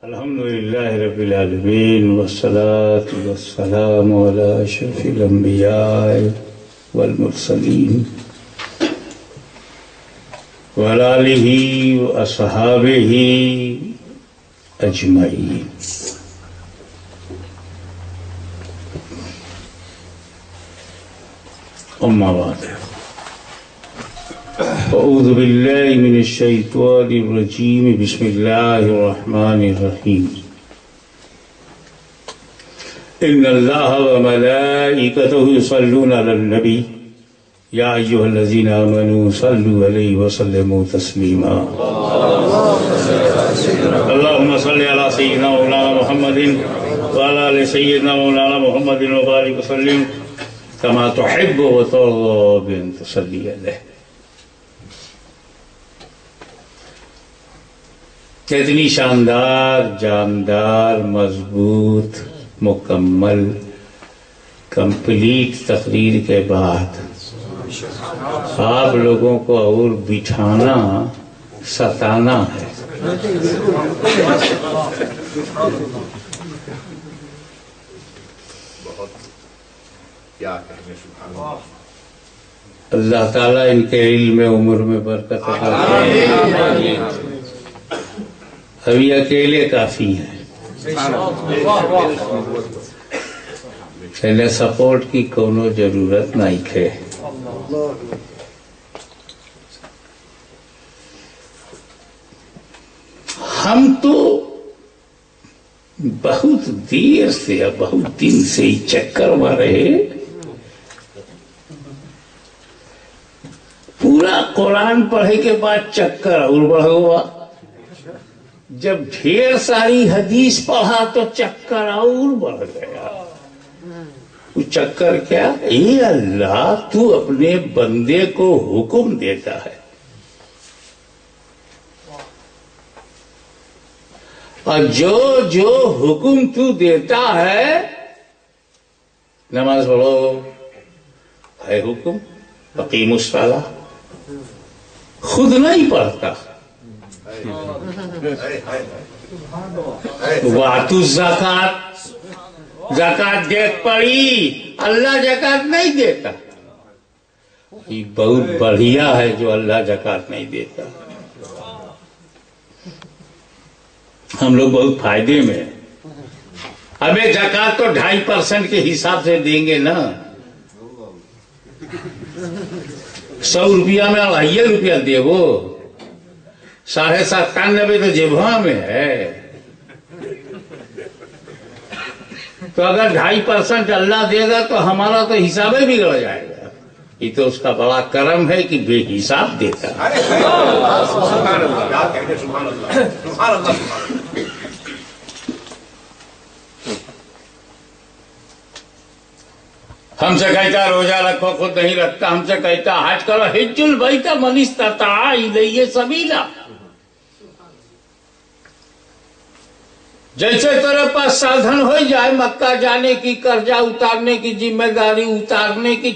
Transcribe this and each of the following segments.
الحمد لله رب العالمين والصلاة والسلام على أشرف الأنبياء والمرسلين وعلى آله وأصحابه أجمعين. أما بعد، أعوذ بالله من الشيطان الرجيم. بسم الله الرحمن الرحيم. إن الله وملائكته يصلون على النبي يا أيها الذين آمنوا صلوا عليه وسلموا تسليما. اللهم صل على سيدنا مولانا محمد وعلى آل سيدنا مولانا محمد وبارك وسلم كما تحب وترضى بأن تصلي عليه. کتنی شاندار، جاندار، مضبوط، مکمل، کمپلیٹ تقریر کے بعد آپ لوگوں کو اور بٹھانا، ستانا ہے. اللہ تعالیٰ ان کے علم عمر میں برکت عطا فرمائے. ابھی اکیلے کافی ہیں، پہلے سپورٹ کی کونو ضرورت نہیں ہے. ہم تو بہت دیر سے، بہت دن سے ہی چکر مارے. پورا قرآن پڑھے کے بعد چکر اور بڑھ ہوا. جب ڈھیر ساری حدیث پڑھا تو چکر اور بڑھ گیا. وہ چکر کیا؟ اے اللہ، تو اپنے بندے کو حکم دیتا ہے اور جو جو حکم تو دیتا ہے، نماز پڑھو ہے حکم، اقیموا الصلاۃ، خود نہیں پڑھتا. واتو زکات، زکات دیکھ پڑی، اللہ زکات نہیں دیتا. یہ بہت بڑھیا ہے جو اللہ زکات نہیں دیتا. ہم لوگ بہت فائدے میں ہیں. ابھی زکات تو 2.5% کے حساب سے دیں گے نا. 100 روپیہ میں 2.5 روپیہ دے وہ، 97.5 تو جیبا میں ہے. تو اگر 2.5% اللہ دے گا تو ہمارا تو حساب ہی بگڑ جائے گا. یہ تو اس کا بڑا کرم ہے کہ بے حساب دیتا ہے. ہم سے کہتا روزہ رکھو، خود نہیں رکھتا. ہم سے کہتا حج کرو، حج البیت من استطاع الیہ سبیلا. جیسے تیرے پاس سادھن ہو جائے مکہ جانے کی، قرضہ اتارنے کی، ذمہ داری اتارنے کی،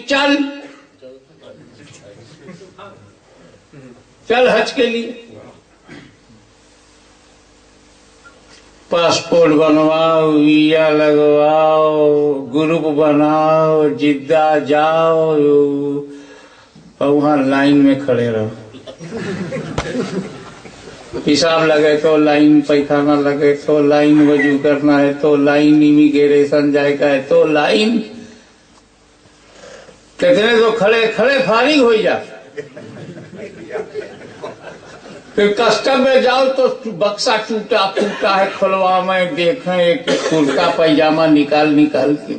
چل حج کے لیے. پاسپورٹ بنواؤ، ویزا لگواؤ، گروپ بناؤ، جدہ جاؤ اور وہاں لائن میں کھڑے رہو. حساب لگے تو لائن، پیخانہ لگے تو لائن، وضو کرنا ہے تو لائن، امیگریشن جائے گا ہے تو لائن. کتنے تو کھڑے کھڑے فارغ ہو جا. پھر کسٹم میں جاؤ تو بکسا ٹوٹا پھوٹا ہے، کھلوا میں دیکھیں ایک کرتا پیجامہ نکال کے.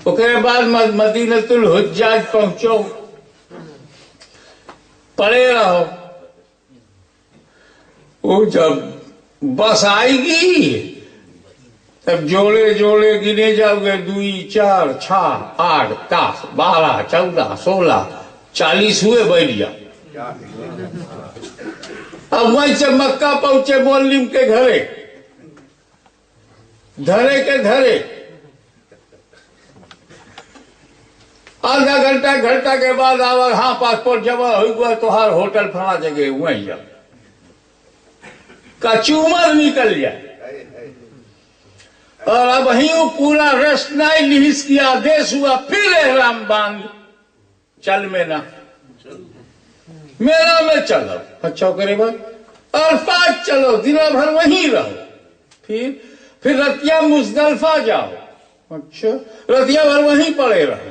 اس کے بعد مدینۃ الحجاج پہنچو، پڑے رہو. وہ جب بس آئے گی تب جوڑے جوڑے گنے جاؤ گے. 2 4 6 8 10 12 14 16 40 ہوئے، بیٹھ جاؤ. اب وہیں سے مکہ پہنچے مولم کے گھرے، دھرے کے دھرے. آدھا گھنٹہ کے بعد آور ہاں پاسپورٹ جمع ہوا تو ہر ہوٹل فلاں جگہ وہیں جاؤ. کا چومر نکل جائے. اور اب ہی وہ پورا رسنائی لحاظ کی آدیش ہوا، پھر احرام باندھ چل مینا میرا میں چلو، اچھا کرے بات عرفات چلو، دن بھر وہیں رہو، پھر رتیا مزدلفہ جاؤ، اچھا رتیا بھر وہیں پڑے رہو،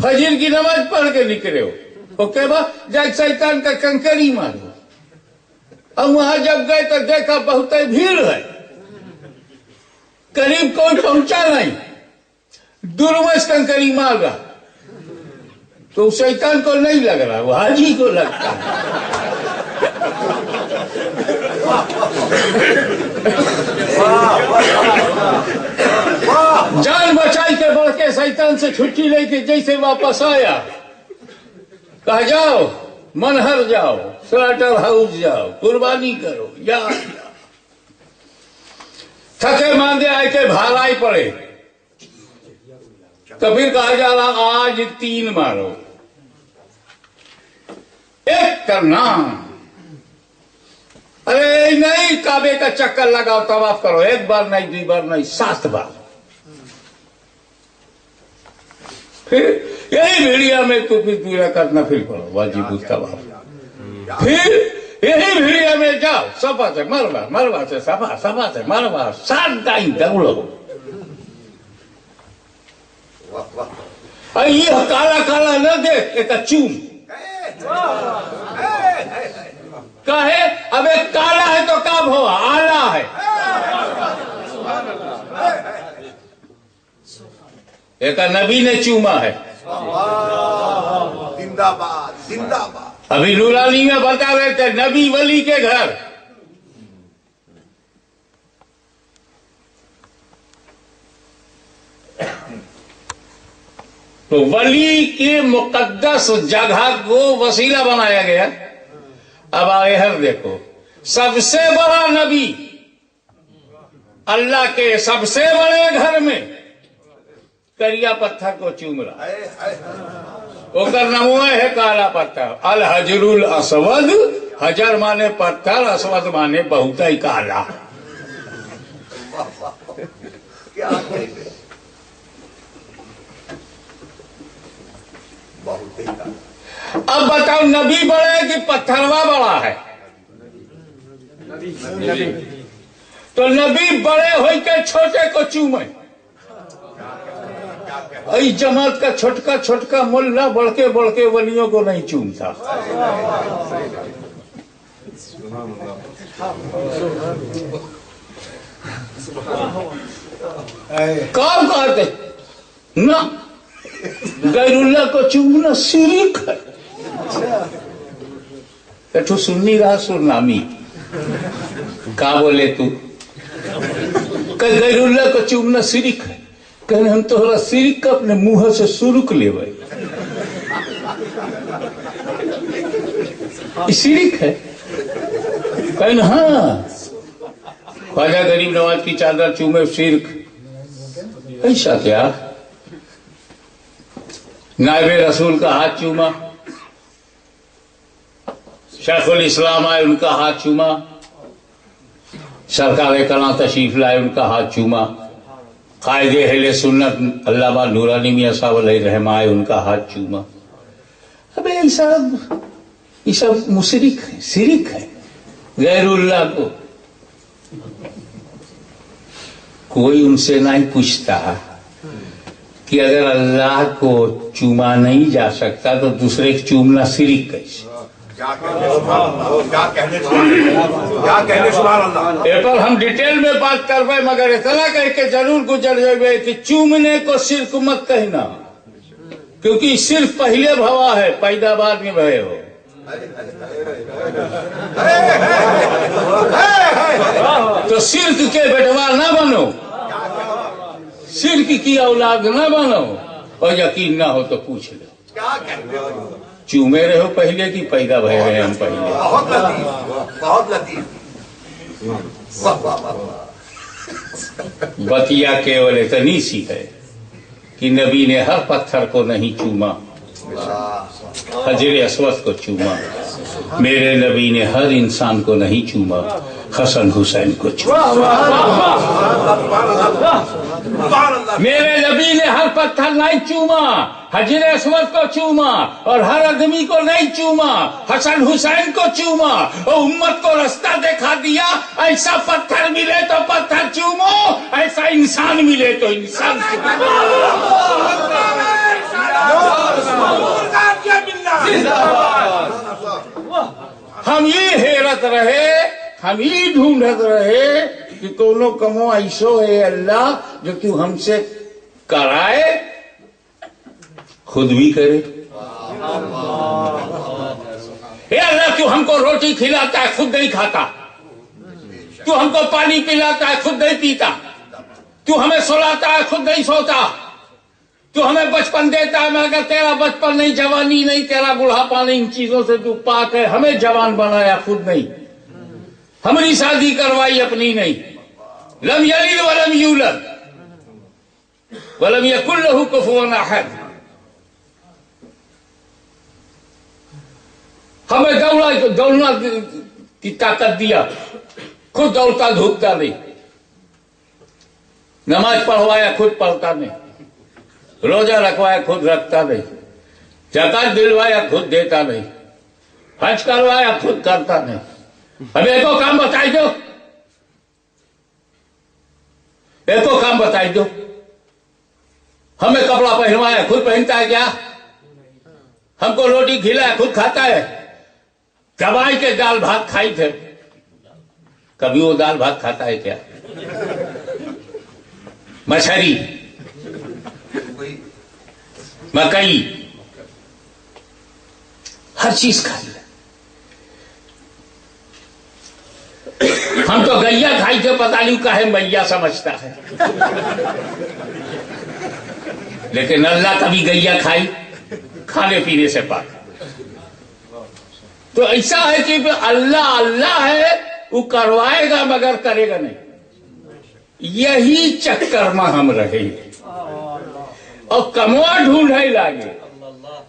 فجر کی نماز پڑھ کے نکلے ہو، اوکے با جائے شیطان کا کنکری مارو۔ اب وہاں جب گئے تو دیکھا بہت بھیڑ ہے، قریب کوئی پہنچا نہیں، دور میں کنکری مار رہا، تو شیطان کو نہیں لگ رہا، وہ حاجی کو لگتا ہے۔ جان بچائی کے بڑھ کے شیطان سے چھٹی لے کے جیسے واپس آیا، کہا جاؤ منہر جاؤ، سلاٹر ہاؤس جاؤ، قربانی کرو، یا تھکے ماندے آئے کے بھالائی پڑے، تو پھر کہا جا رہا آج 3 مارو، ایک کرنا، ارے نہیں کعبے کا چکر لگاؤ طواف کرو، 1 بار نہیں 2 بار نہیں 7 بار، پھر یہی بھیڑیا میں تو پھر پورا کرنا پھر پڑو واجب الطواف، پھر یہی بھیڑیا میں جاؤ، صفا سے مروا، مروا سے صفا، صفا سے مروا، 7 ٹائم دوڑو، یہ کالا کالا نہ دیکھ، ایک چوم کہے اب ایک کالا ہے تو کب ہوا آلہ ہے، ایک نبی نے چوما ہے، زندہ باد زندہ باد۔ ابھی نورانی میں بتا رہے تھے نبی ولی کے گھر، تو ولی کے مقدس جگہ کو وسیلہ بنایا گیا۔ اب آگے ہر دیکھو، سب سے بڑا نبی اللہ کے سب سے بڑے گھر میں کریا پتھر کو چوم رہا، وہ نمو ہے کالا پتھر، الحجر الاسود، حجر مانے پتھر، اسود مانے بہت ہی کالا۔ کیا بہت ہی کالا۔ اب بتاؤ نبی بڑا ہے کہ پتھروا بڑا ہے؟ تو نبی بڑے ہوئی کے چھوٹے کو چومے، ای جماعت کا چھوٹکا چھوٹکا ملا بڑھ کے ولیوں کو نہیں چومتا۔ کام کہتے نہ غیر اللہ کو چومنا شرک ہے۔ تو سنی رہا سرنامی کا بولے تو کہ غیر اللہ کو چومنا شرک ہے، کہنے ہم تو شرک کا اپنے منہ سے سرک لے بھائی، شرک ہے، کہنے ہاں خواجہ غریب نواز کی چادر چومے شرک، ایسا کیا؟ نائب رسول کا ہاتھ چوما، شیخ الاسلام آئے ان کا ہاتھ چوما، سرکار کلاں تشریف لائے ان کا ہاتھ چوما، قائد اہل سنت علامہ نورانی میاں صاحب علیہ رحمہ آئے ان کا ہاتھ چوما۔ اب یہ سب مشرک ہے، شرک ہے۔ غیر اللہ کو کوئی ان سے نہیں پوچھتا کہ اگر اللہ کو چوما نہیں جا سکتا تو دوسرے کو چومنا شرک کیسے؟ یہ پر ہم ڈیٹیل میں بات کربے، مگر اتنا کہہ کے ضرور گزر جائے کہ چومنے کو شرک مت کہنا، کیونکہ صرف پہلے بھوا ہے، پیداوار میں بھے ہو۔ تو شرک کے بیٹوا نہ بنو، شرک کی اولاد نہ بنو، اور یقین نہ ہو تو پوچھ لو چومے رہے ہو پہلے کی پیدا بھے رہے ہم پہلے؟ بہت لطیف، بہت لطیف۔ بتیا کیول اتنی سی ہے کہ نبی نے ہر پتھر کو نہیں چوما، حجر اسود کو چوما۔ میرے نبی نے ہر انسان کو نہیں چوما، حسن حسین کو چوما. میرے نبی نے ہر پتھر نہیں چوما، حجر اسود کو چوما اور ہر آدمی کو نہیں چوما، حسن حسین کو چوما اور امت کو رستہ دکھا دیا. ایسا پتھر ملے تو پتھر چومو، ایسا انسان ملے تو انسان چومو. ہم یہ حیرت رہے، ہم یہ ڈھونڈت رہے کہ کونو کمو ایسو ہے اللہ جو تو ہم سے کرائے خود بھی کرے. اے اللہ تو ہم کو روٹی کھلاتا ہے خود نہیں کھاتا، تو ہم کو پانی پلاتا ہے خود نہیں پیتا، تو ہمیں سلاتا ہے خود نہیں سوتا، تو ہمیں بچپن دیتا ہے مگر تیرا بچپن نہیں، جوانی نہیں، تیرا بڑھاپا نہیں، ان چیزوں سے تو پاک ہے. ہمیں جوان بنایا خود نہیں، ہماری شادی کروائی اپنی نہیں. لم یلد ولم یولد ولم یکن لہ کفوا احد. ہمیں دوڑنا کی طاقت دیا، خود دوڑتا دھوپتا نہیں. نماز پڑھوایا خود پڑھتا نہیں، روزہ رکھوایا خود رکھتا نہیں، زکات دلوایا خود دیتا نہیں، حج کروایا خود کرتا نہیں. اب ایک کام بتائی دو، ایک کام بتائی دو. ہمیں کپڑا پہنوایا خود پہنتا ہے کیا؟ ہم کو روٹی کھلایا خود کھاتا ہے؟ کبائی کے دال بھات کھائی تھے، کبھی وہ دال بھات کھاتا ہے کیا؟ مچھری، مکئی، ہر چیز کھائی ہے. ہم تو گیا کھائی تھے، پتہ نہیں کاہے میا سمجھتا ہے. لیکن اللہ کبھی گیا کھائی؟ کھانے پینے سے پاک. تو ایسا ہے کہ اللہ اللہ ہے، وہ کروائے گا مگر کرے گا نہیں. یہی چکر میں ہم رہے اور کموا ڈھونڈے لاگے.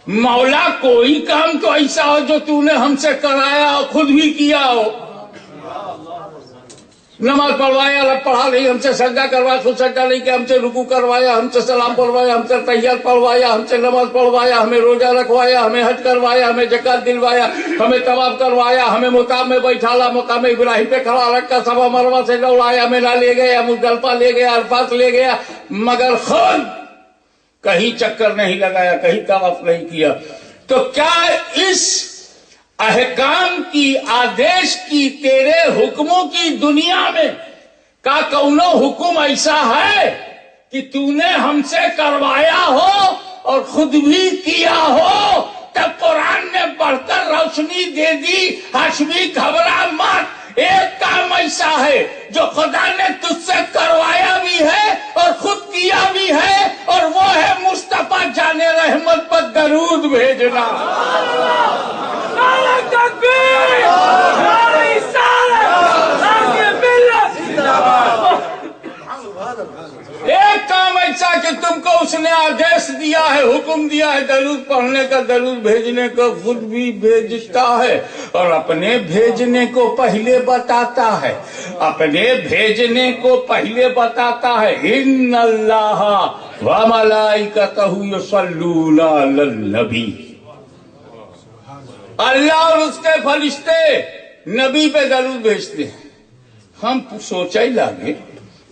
مولا کوئی کام تو ایسا ہو جو تو نے ہم سے کرایا اور خود بھی کیا ہو. نماز پڑھوایا، پڑھا نہیں، ہم سے سجدہ کروایا خود سجدہ نہیں کیا، ہم سے رکوع کروایا، ہم سے سلام پڑھوایا، ہم سے تحیات پڑھوایا، ہم سے نماز پڑھوایا، ہمیں روزہ رکھوایا، ہمیں حج کروایا، ہمیں زکات دلوایا، ہمیں طواف کروایا، ہمیں مقام میں بیٹھالا، مقام ابراہیم پہ کھڑا رکھا، صفا مروہ سے دوڑایا، میلہ لے گیا، مزدلفہ لے گیا، عرفات لے گیا، مگر خود کہیں چکر نہیں لگایا، کہیں طواف نہیں کیا. تو کیا اس احکام کی، آدیش کی، تیرے حکموں کی دنیا میں کا کونو حکم ایسا ہے کہ تو نے ہم سے کروایا ہو اور خود بھی کیا ہو؟ تب قرآن نے بڑھ کر روشنی دے دی. ہاشمی گھبرا مت، ایک کام ایسا ہے جو خدا نے تجھ سے کروایا بھی ہے اور خود کیا بھی ہے، اور وہ ہے مصطفیٰ جان رحمت پر درود بھیجنا. ایک کام ایسا کہ تم کو اس نے آدیش دیا ہے، حکم دیا ہے درود پڑھنے کا، درود بھیجنے کا، خود بھی بھیجتا ہے اور اپنے بھیجنے کو پہلے بتاتا ہے، اپنے بھیجنے کو پہلے بتاتا ہے. ان اللہ وملائکتہ یصلون علی النبی. اللہ اور اس کے فرشتے نبی پہ درود بھیجتے ہیں. ہم سوچا ہی لاگے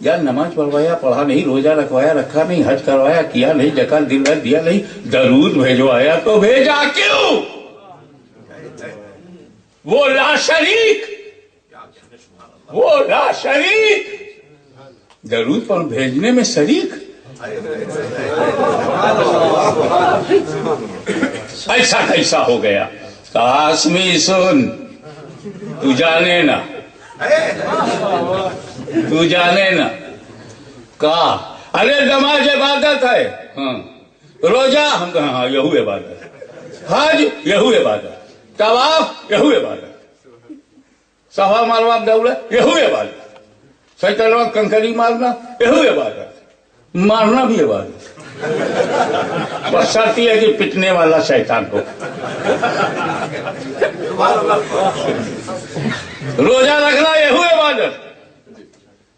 یار نماز پڑھوایا پڑھا نہیں، روزہ رکھوایا رکھا نہیں، حج کروایا کیا نہیں، زکات دلوایا دیا نہیں، درود بھیجوایا تو بھیجا کیوں؟ وہ لا شریک، وہ لا شریک درود پر بھیجنے میں شریک. ایسا کیسا ہو گیا؟ قاسمی سن، تو جانے نا، تو جانے نا. کہا ارے نماز عبادت ہے، ہاں. روزہ ہم کہاں، ہاں یہو عبادت، حج یہو عبادت، طواف یہو عبادت، صفا مروہ دوڑا یہو عبادت، سجدہ کنکری مارنا یہو عبادت، مارنا بھی عبادت. بس شرط یہ ہے کہ پٹنے والا شیطان کو. روزہ رکھنا یہ ہوئے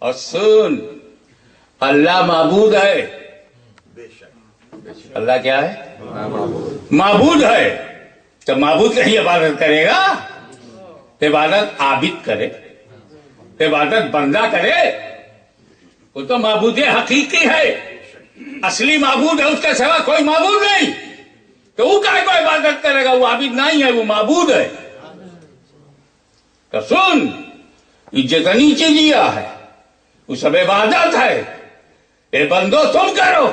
اور سن، اللہ معبود ہے. بے شک. اللہ کیا ہے؟ معبود ہے. تو معبود کہیں عبادت کرے گا؟ عبادت عابد کرے، عبادت بندہ کرے. وہ تو معبود حقیقی ہے، اصلی معبود ہے، اس کے سوا کوئی معبود نہیں. تو وہ کائے کو عبادت کرے گا؟ وہ عابد نہیں ہے، وہ معبود ہے. تو سن، یہ جتنی چیز ہے وہ سب عبادت ہے. اے بندو تم کرو،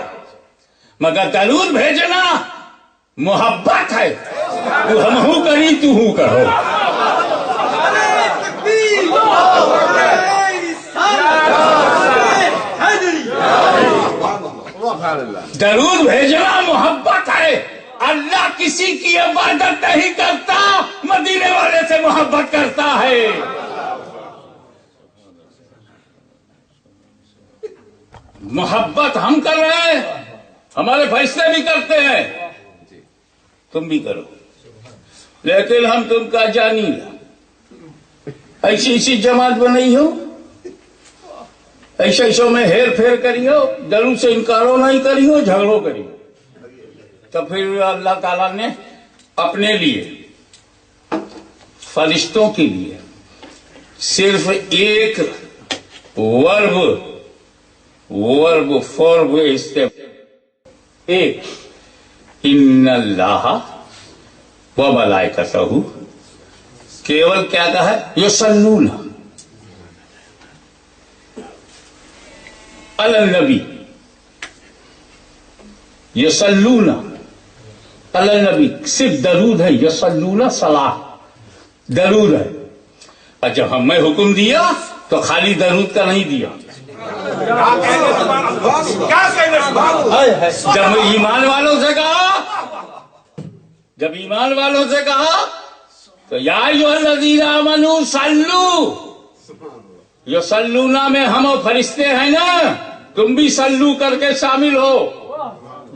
مگر درود بھیجنا محبت ہے. تو ہم ہوں کری، تو ہوں کرو. درود بھیجنا محبت ہے. اللہ کسی کی عبادت نہیں کرتا، مدینے والے سے محبت کرتا ہے. محبت ہم کر رہے ہیں، ہمارے فیصلے بھی کرتے ہیں، تم بھی کرو. لیکن ہم تم کا جانی لا، ایسی جماعت بنائی ہو، ایسو میں ہیر پھیر کری ہو، درود سے انکارو نہیں کری ہو، جھگڑو کری ہو. تو پھر اللہ تعالیٰ نے اپنے لیے، فرشتوں کے لیے صرف ایک ورب فورب ایک، ان اللہ و ملائکتہ، کیول کیا کہا ہے؟ یصلون علی النبی، یصلون علی النبی، صرف درود ہے. یصلون صلاح درود ہے. اور جب ہمیں حکم دیا تو خالی درود کا نہیں دیا. جب ایمان والوں سے کہا تو یا ایھا الذین آمنوا صلوا، یصلون میں ہم اور فرشتے ہیں نا، تم بھی صلو کر کے شامل ہو،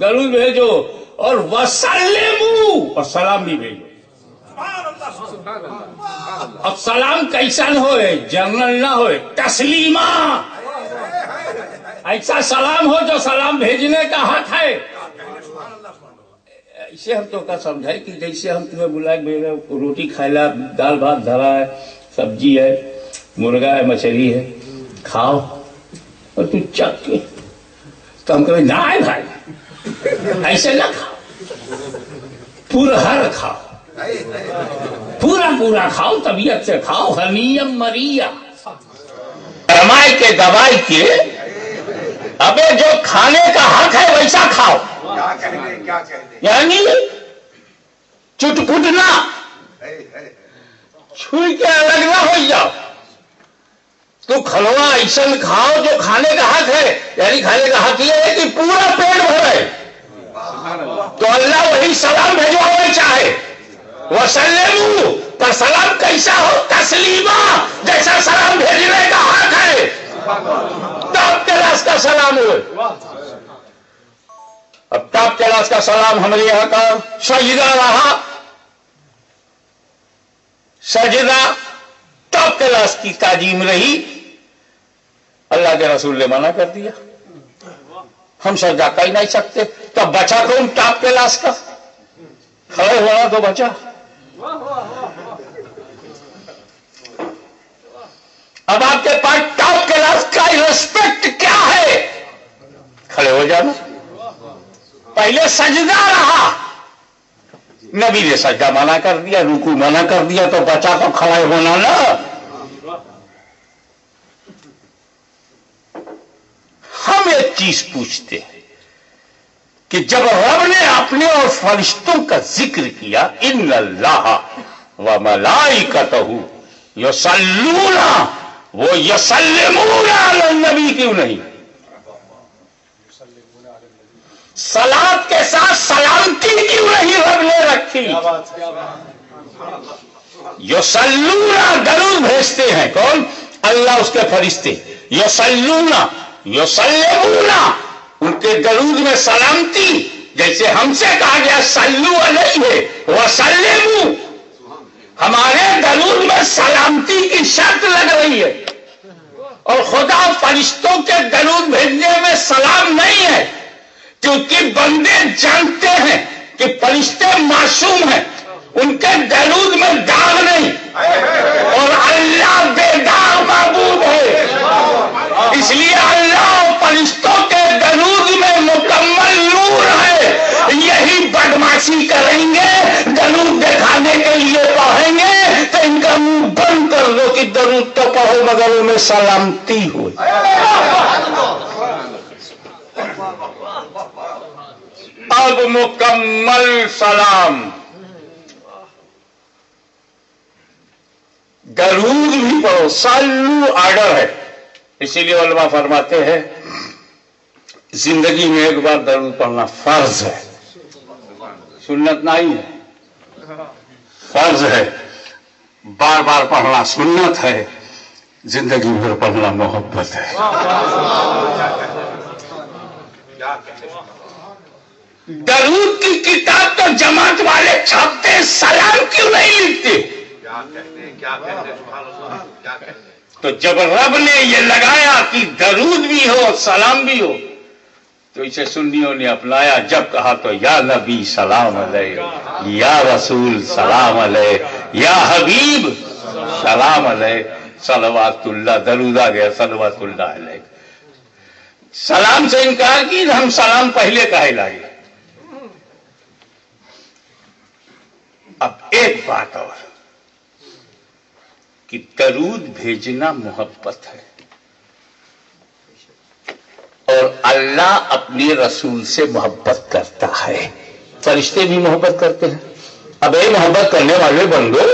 درود بھیجو. اور وسلموا، اور سلام بھی بھیجو. اب سلام کیسا نہ ہوئے؟ جنرل نہ ہوئے، تسلیمہ. ایسا سلام ہو جو سلام بھیجنے کا حق ہے. اسے ہم تو کا سمجھائے کہ جیسے ہم تمہیں بلائے، میرے روٹی کھائلا، دال بھات دھرا ہے، سبزی ہے، مرغا ہے، مچھلی ہے، کھاؤ. اور تو چک کے تو ہم کہیں نہ بھائی ایسے نہ کھاؤ، پورا ہر کھاؤ، پورا کھاؤ، طبیعت سے کھاؤ. ہنیم مریا، فرمائے کے دوائی کے ابے جو کھانے کا حق ہے ویسا کھاؤ. یعنی چٹپٹنا، چھوئی کے الگ نہ ہو جاؤ. تو کھلوا ایسا کھاؤ جو کھانے کا حق ہے. یعنی کھانے کا حق یہ ہے کہ پورا پیٹ بھرے. تو اللہ وہی سلام بھیجوانا چاہے. وسلموا، پر سلام کیسا ہو؟ تسلیمہ، جیسا سلام بھیجنے کا حق ہے. ٹاپ کلاس کا سلام ہوئے. اب ٹاپ کلاس کا سلام ہمارے یہاں کا سجدہ رہا. سجدہ ٹاپ کلاس کی تعظیم رہی. اللہ کے رسول نے منع کر دیا، ہم سجدہ کر ہی نہیں سکتے. تب بچا کون ٹاپ کلاس کا؟ کھڑے ہونا تو بچا. اب آپ کے پاس ٹاپ کلاس کا ریسپیکٹ کیا ہے؟ کھڑے ہو جانا. پہلے سجدہ رہا، نبی نے سجدہ منع کر دیا، رکوع منع کر دیا، تو بچا تو کھڑے ہونا نا. ہم ایک چیز پوچھتے ہیں کہ جب رب نے اپنے اور فرشتوں کا ذکر کیا، ان اللہ و ملائکتہ یصلون، وہ یسلمون علی النبی کیوں نہیں؟ صلاۃ کے ساتھ سلامتی کیوں نہیں رب نے رکھی؟ یصلون، درود بھیجتے ہیں کون؟ اللہ، اس کے فرشتے. یصلون، یسلمون، ان کے درود میں سلامتی. جیسے ہم سے کہا گیا صلو علیہ وسلموا، ہمارے درود میں سلامتی کی شرط لگ رہی ہے. اور خدا فرشتوں کے درود بھیجنے میں سلام نہیں ہے، کیونکہ بندے جانتے ہیں کہ فرشتے معصوم ہیں، ان کے درود میں داغ نہیں، اور اللہ بے داغ معبود ہے، اس لیے اللہ اور فرشتوں کے درود میں مکمل نور ہے۔ یہی بدماشی کریں گے، درود دکھانے کے لیے پڑھیں گے تو ان کا منہ بند کر دو کہ درود تو پڑھو مگر ان میں سلامتی ہو۔ اب مکمل سلام، درود بھی پڑھو، سالو آرڈر ہے، اسی لیے علماء فرماتے ہیں زندگی میں ایک بار درود پڑھنا فرض ہے، سنت نہیں ہے، فرض ہے، بار بار پڑھنا سنت ہے، زندگی بھر پڑھنا محبت ہے۔ درود کی کتاب تو جماعت والے چھاپتے ہیں، سلام کیوں نہیں لکھتے؟ تو جب رب نے یہ لگایا کہ درود بھی ہو سلام بھی ہو تو اسے سنیوں نے اپنایا، جب کہا تو یا نبی سلام علیہ، یا رسول سلام علیہ، یا حبیب سلام علیہ، صلوات اللہ، درود آ گیا صلوات اللہ علیہ۔ سلام سے انکار کی، ہم سلام پہلے کہے لائے۔ اب ایک بات اور کہ درود بھیجنا محبت ہے، اور اللہ اپنے رسول سے محبت کرتا ہے، فرشتے بھی محبت کرتے ہیں۔ اب اے محبت کرنے والے بندو،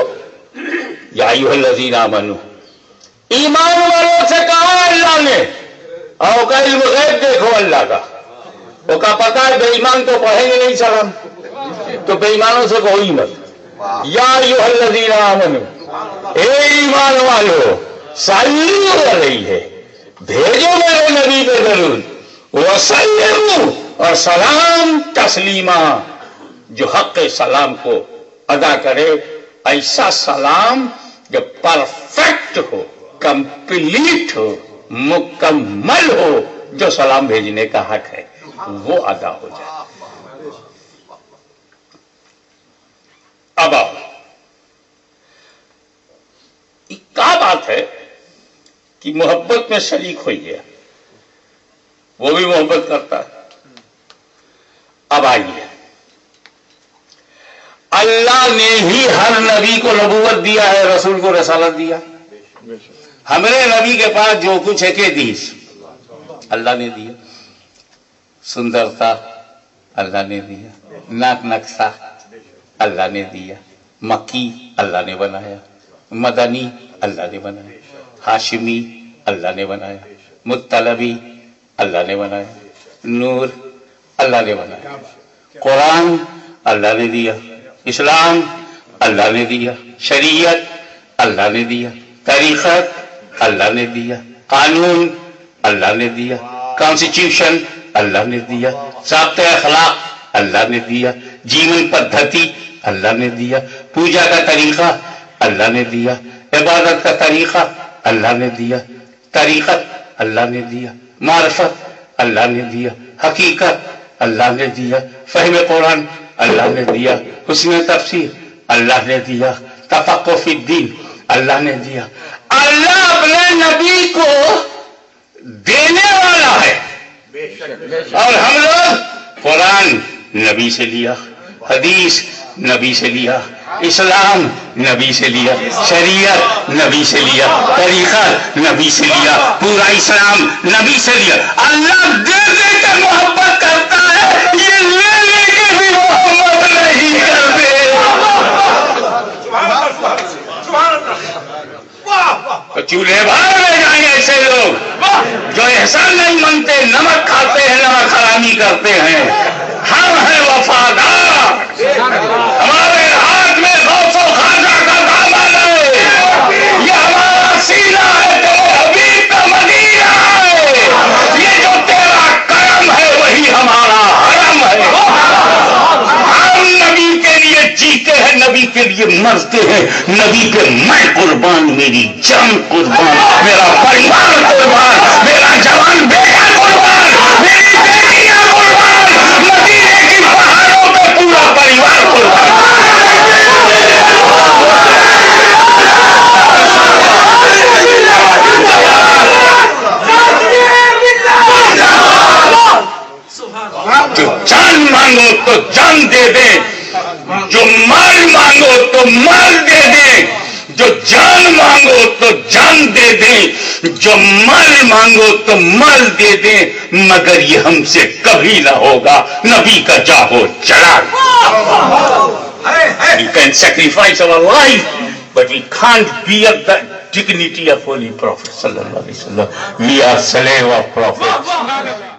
یا ایھا الذین آمنوا، ایمان والوں سے کہا اللہ نے، اور کا علم غیب دیکھو اللہ کا، وہ کا پتا ہے بے ایمان تو پڑھیں گے نہیں سلام، تو بے ایمانوں سے کوئی مت۔ یا ایھا الذین آمنوا، اے ایمان والو، صلو علیہ، بھیجو میرے نبی پہ درود، وسلموا، اور سلام تسلیما، جو حق سلام کو ادا کرے، ایسا سلام جو پرفیکٹ ہو، کمپلیٹ ہو، مکمل ہو، جو سلام بھیجنے کا حق ہے وہ ادا ہو جائے۔ اب آؤ، کیا بات ہے کہ محبت میں شریک ہوئی ہے، وہ بھی محبت کرتا ہے۔ اب آئیے، اللہ نے ہی ہر نبی کو نبوت دیا ہے، رسول کو رسالت دیا۔ ہمارے نبی کے پاس جو کچھ ہے کہ دیس اللہ نے دیا، سندرتا اللہ نے دیا، ناک نقشہ اللہ نے دیا، مکی اللہ نے بنایا، مدنی اللہ نے بنایا، ہاشمی اللہ نے بنایا، مطلبی اللہ نے بنایا، نور اللہ نے بنایا، قرآن اللہ نے دیا، اسلام اللہ نے دیا، شریعت اللہ نے دیا، طریقت اللہ نے دیا، قانون اللہ نے دیا، کانسٹیٹیوشن اللہ نے دیا، ضابطۂ اخلاق اللہ نے دیا، جیون پدھتی اللہ نے دیا، پوجا کا طریقہ اللہ نے دیا، عبادت کا طریقہ اللہ نے دیا، طریقت اللہ نے دیا، معرفت اللہ نے دیا، حقیقت اللہ نے دیا، فہم قرآن اللہ نے دیا، حسن تفسیر اللہ نے دیا، تفقہ فی الدین اللہ نے دیا۔ اللہ اپنے نبی کو دینے والا ہے، اور ہم لوگ قرآن نبی سے لیا، حدیث نبی سے لیا، اسلام نبی سے لیا، شریعت نبی سے لیا، طریقہ نبی سے لیا، پورا اسلام نبی سے لیا۔ اللہ دے دے کے محبت کرتا ہے، یہ لے لے کے بھی محبت نہیں کرتے۔ تو چولہے باہر لے جائیں ایسے لوگ جو احسان نہیں مانتے، نمک کھاتے ہیں، نمک حرامی کرتے ہیں۔ ہم ہیں وفادار، ہمارے ہاتھ میں غوث و خواجہ کا دامن ہے، یہ ہمارا سینہ ہے تو حبیب کا مدینہ ہے، یہ جو تیرا کرم ہے وہی ہمارا حرم ہے۔ ہم نبی کے لیے جیتے ہیں، نبی کے لیے لیے مرتے ہیں نبی پہ میں قربان، میری جان قربان، میرا پریوار قربان، میرا جوان بیٹا قربان، میری بیٹیاں قربان، مدینے کی پہاڑوں پہ پورا پریوار قربان۔ جو جان مانگو تو جان دے دیں، جو مال مانگو تو مال دے دیں، جو جان مانگو تو جان دے دیں، جو مال مانگو تو مال دے دیں، مگر یہ ہم سے کبھی نہ ہوگا نبی کا جاہو جلال۔ We can sacrifice our life, but we can't bear the dignity of Holy Prophet sallallahu alaihi wasallam. We are slave of Prophet.